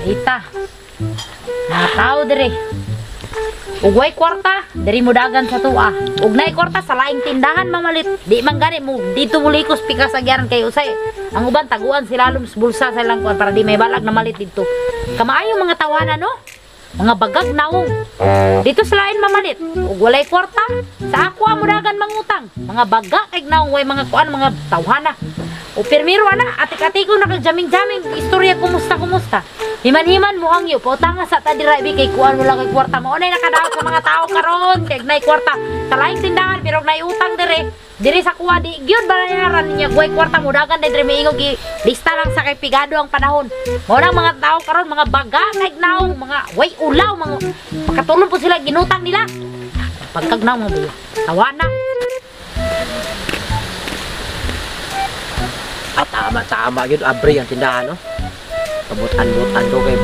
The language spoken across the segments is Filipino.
Ita. Mga tao dire. Ug way kwarta, diri mo dagan sa tuwa. Ug nay kwarta sa laing tindahan mamalit. Di man gani mo dito mulikos pikas agyaran kay usay. Ang uban taguan sila sa bulsa sa lang para di may balag na malit dito. Kamaayo mga tawanan no? Mga bagag naong. Dito sa lain mamalit. Ug walay kwarta, sa ako mo dagan mangutang. Mga baga kay naong way mga kuan mga tawhana. O pirmiro ana, atik-ati ko nakagjaming-jaming istorya kumusta. Himan-himan mo ang iyo, pautanga sa tadirabi kay kuan mo lang kay kwarta mo. Onay nakadaot sa mga tao karon kay nay kwarta. Sa laing tindahan pero nay utang dire sa kuha di gyud banayaran niya guay kwarta mo dagan dire miingog lista lang sa kay pigado ang panahon. Mo nang mga tao karon mga baga kay naong mga way ulaw mga makatulong po sila ginutang nila. Pagkagnaw mo buyo. Tawana. Tama yun, abri ang tindahan, no? Kabutan-butan ko kay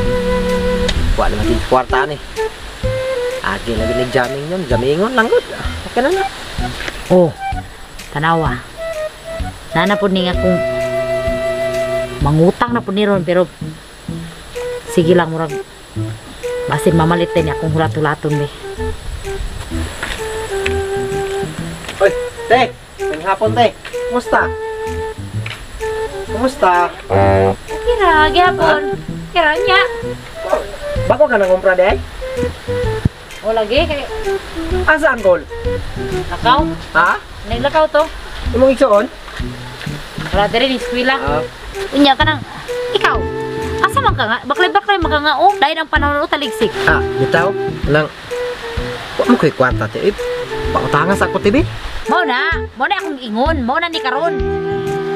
wala naman din kwarta ni. Agi lagi ni jamming yun, jamingon lang good. Okay na na. Oh, tanawa. Nana po ni nga kung mangutang na po ni ron, pero sige lang murag basin mamalit din akong hulat-hulaton be. Oy, te! Ngayong hapon, te! Kumusta? Kumusta? Kira, gihapon. Kira niya. Bako ka nang kumpra, de? O lagi, kay Asaan, Col? lakaw. Ha? Naglakaw to. Imong igsoon? Wala din, iskwila. Unya ka nang, ikaw, asa man ka nga? Baklay-baklay maka nga, oh, dahil ang panahon o taligsik. Bitaw? Nang, wala mo kay kwarta, te. Pautangas ako, tibi? Mo na akong ingon, mo na ni karon.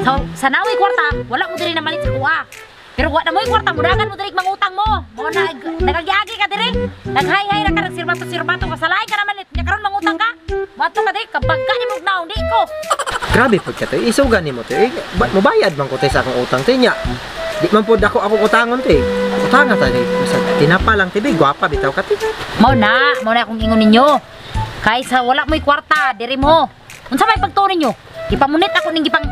So, sa naway kwarta, wala mo diri na malit sa kuha. Pero wala mo yung kwarta, mudagan mo diri mangutang mo. Mo na, nagagyagi ka diri. Naghay-hay na ka, nagsirbato-sirbato ka. Salay ka na malit. Nya karon mangutang ka. Mato ka diri, kapag ka ni mo naong, di ko. Grabe po ka, te. Isugan ni mo, te. Mubayad man ko, te, sa akong utang, te, nya. Di man po ako akong utangon, te. Utanga ta, te. Tinapa lang, te, gwapa, bitaw ka, te. Mo na akong ingon ninyo. Kaysa wala mo yung kwarta, diri mo. Unsa may pagtuon ninyo? Ipamunit ako ning gipang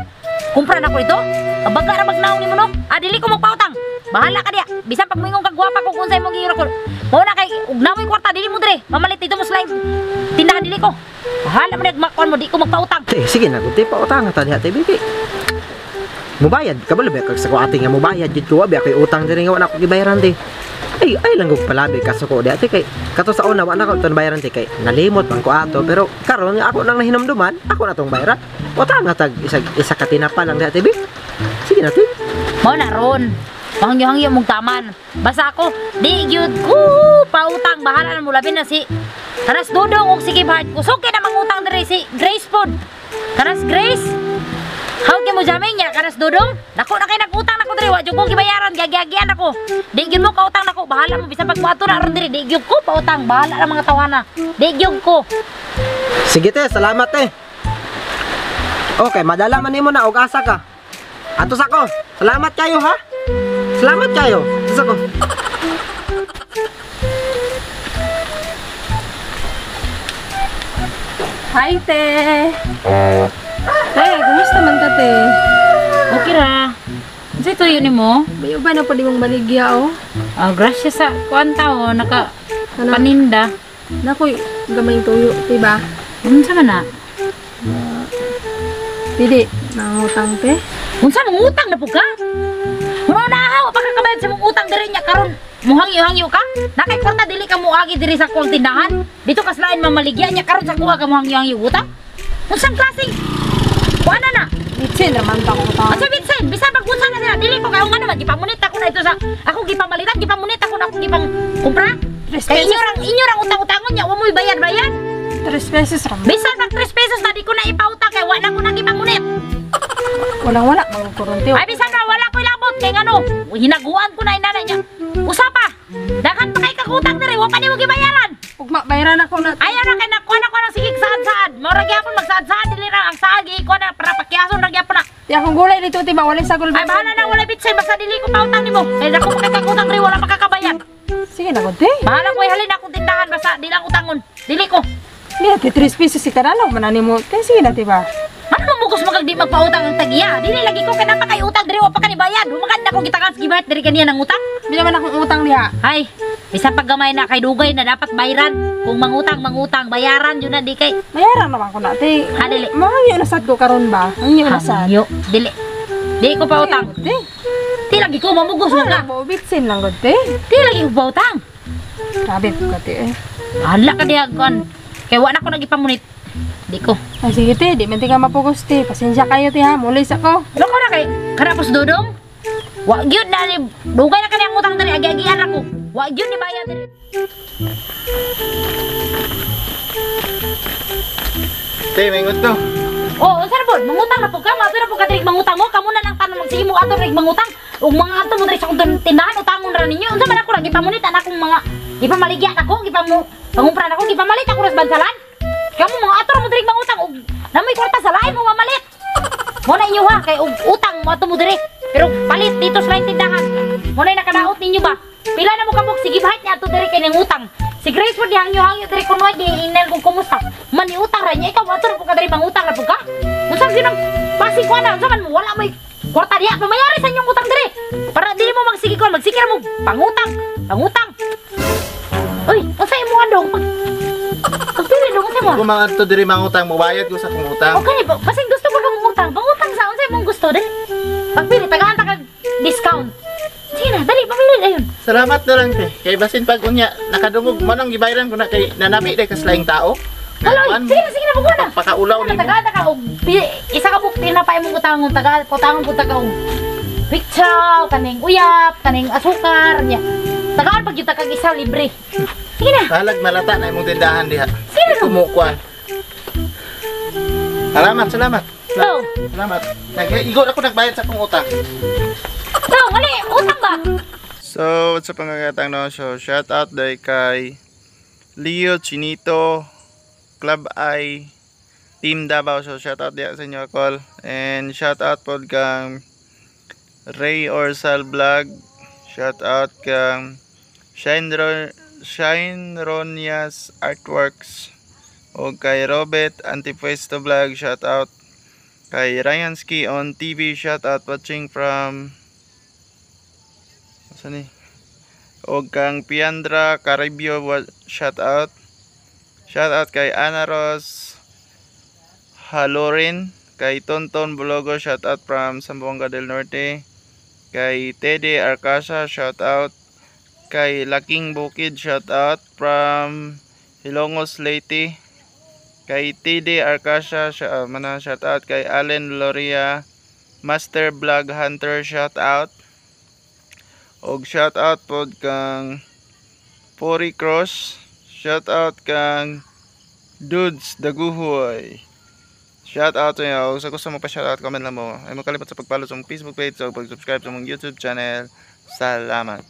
kumpran ako ito. Kabaga ra magnaong nimo no. Dili ko magpautang. Bahala ka diya. Bisan pag moingon kag gwapa kung unsay mong giiro ko. Mao na kay ug namoy kwarta dili mo dire. Mamalit dito mo slime. Tindahan dili ko. Bahala man nagmakon mo di ko magpautang. Sige na, kunti pautang ta diha, te, bibi. Mubayad ka ba labi kag sa ko ating nga mubayad jud ko abi ako utang diri nga wala ko gibayaran, te. Ay lang kog palabi kaso ko di ate kay kato sa una wala ko ton bayaran ti kay nalimot man ko ato pero karon nga ako nang nahinumduman ako na tong bayaran utang nga tag isa ka tinapa lang di ate bi sige na ti Mao na ron hangyo mong taman basta ako di gyud ko pautang bahala na mo labi na si Karas Dudong og sige bahad ko so kay na mangutang diri si Grace pod Karas Grace hawag mo jamin niya Karas Dudong nako na kay nagutang nako diri wa jud ko gibayaran gagyagian ako di gyud mo kautang nako bahala mo bisan pagbuhato na ron diri di gyud ko pautang bahala ra mga tawana di gyud ko sige te salamat te okay madala man nimo na og asa ka atos ako salamat kayo ha salamat kayo atos ako Hi, te. Te, kumusta man ka, te? okay ra unsay tuyo nimo May uba na pwede mong baligya, oh. grasya sa kuan tao naka Ano? paninda Nakoy, gamay tuyo, diba? unsa man na Pidi, nangutang, te. unsa mong utang na pug ka mura na ahaw pa ka kabayad sa mong utang diri nya karon muhangyo-hangyo ka nakay kwarta dili ka muagi diri sa kong tindahan dito kas lain mamaligya nya karon sa kuha ka muhangyo-hangyo utang unsang klaseng kuan na Litsin, naman pa ko ta. asa bitsen bisan pag unsa na sila dili ko kayo nga naman gipamunit ako na ito sa ako gipamalitan gipamunit ako na ako gipang kumpra kay inyo rang utang-utangon nya wa mo'y bayad-bayad 3 pesos ram. bisan pag 3 pesos na di ko na ipautang kay wa na ko na gipamunit Walang-wala, mga kurunti, oh. ay bisan na wala ko labot kay ngano hinaguan ko na inanay niya usapa dagan pa kay kagutang diri wa pa nimo gibayaran Ugma, bayaran ako na. ayaw na kay nakuha na ko ng sigig saad-saad mora gyapon magsaad-saad dili ra ang saagi ko na para pakyason ra gyapon na Di akong gulay dito, diba? Walay sagol. ay bahala na wala bitsen basta dili ko pautang nimo kay dako pa kay kagutang diri wala makakabayad Sige na, kunti. bahala ko ihalin akong tindahan basta di lang utangon dili ko Hindi natin 3 pesos si Karalo. Manani mo. Kaya sige na, diba? ano mamugos magag di magpautang ang tagiya dili lagi ko kay napakay utang diri wa pa kanibayad humaganda ko gitakas gibayad diri kaniya ng utang Bila man akong utang diha. Ay, bisan pag gamay na kay dugay na dapat bayaran. Kung mangutang, bayaran yun na di kay. Bayaran naman ko na, te. Ha, dili. Mahangyo na sad ko karon ba? Hangyo na sad. Hamyo, dili. Di ko pa utang. Te. Di lagi ko mamugos mo ka. Mo bitsin lang gud, te. Di lagi ko pa utang. Sabi ko ka, te. Hala ka diha kon. Kay wa na ko nagipamunit. Di ko. Ay, sige, te. Di man te ka mapugos, te. Pasensya kayo, te, ha. Mulis ako. Ano ko na kay karapos dudong? Wa gyud na ni dugay na kaniyang utang diri agi-agian ako. Wa gyud ni bayad diri. Te, may gusto. Oh, unsa na pod? Mangutang na po ka, mato na po ka diri mangutang mo. Kamo na lang tanong magsige mo ato rig mangutang. Ug mga ato mo diri sa kung tindahan utangon ra ninyo. Unsa man ako ra gipamunit anak kong mga gipamaligya ako, pangumpran ako, gipamalit ako sa bansalan. Kamo mga ato ra mo diri mangutang ug namoy kwarta sa lain mo mamalit. Mo na inyo ha kay ug utang mo ato mo diri. Pero palit dito sa lain tindahan. Mo na nakadaot ninyo ba? Pila na mo kabog sige bahit niya ato diri kay ning utang. Si Grace po di hangyo diri kuno di inel kung kumusta. Man utang ra niya ikaw ato po ka diri mangutang ra po ka. Unsa gyud ang pasig ko na unsa man mo wala may kwarta diha pamayari sa inyong utang diri. Para dili mo magsige kon magsige mo pangutang. Uy, unsa imo andong pagpili dong unsa mo? Kung mga to diri mangutang, mabayad ko sa kong utang. Okay, basig gusto pa kang utang. Pangutang sa unsa imong gusto diri. Pagpili tagaan ta kag discount. Sige na, dali pamili na yun. Salamat na lang, te. Kay basin pag unya, nakadungog, manong gibayran ko na kay nanami day kaslaing tao. Haloy, sige na, buko na. Pakaulaw ni mo. Tagaan ta ka og isa ka bukti na pa imong utangon tagaan ko taga og picture, kaning uyap, kaning asukar niya. Tagaan pag yuta kag isa libre. Sige na. Halag malata na imong tindahan diha. Sige na. Kumukuan. Salamat. Oh. Salamat. Igo ako nagbayad sa kong utang. So, mali, utang ba? So, sa pangagatang no, so shout out day kay Leo Chinito, Club I, Team Davao. So shout out diya sa inyo call. And shout out pod kang Ray Orsal Vlog. Shout out kang Shine Ronias Artworks. O kay Robert Antipuesto Vlog. Shout out kay Ryansky on TV. Shout out watching from sani. O kang Piandra Caribio, shout out. Shout out kay Ana Ros Halorin, kay Tonton Bulogo, shout out from Zamboanga del Norte. Kay Tede Arcasa, shout out. Kay Laking Bukid, shout out from Hilongos Leyte. Kay Tede Arcasa, shout out. Kay Allen Loria Master Vlog Hunter, shout out. Og shout out pod kang Pori Cross, shout out kang Dudes Daguhoy, shout out to you. Sa gusto mo pa shout out, comment lang mo. Ay mo kalimot sa pag-follow sa mong Facebook page o pag-subscribe sa mong YouTube channel. Salamat.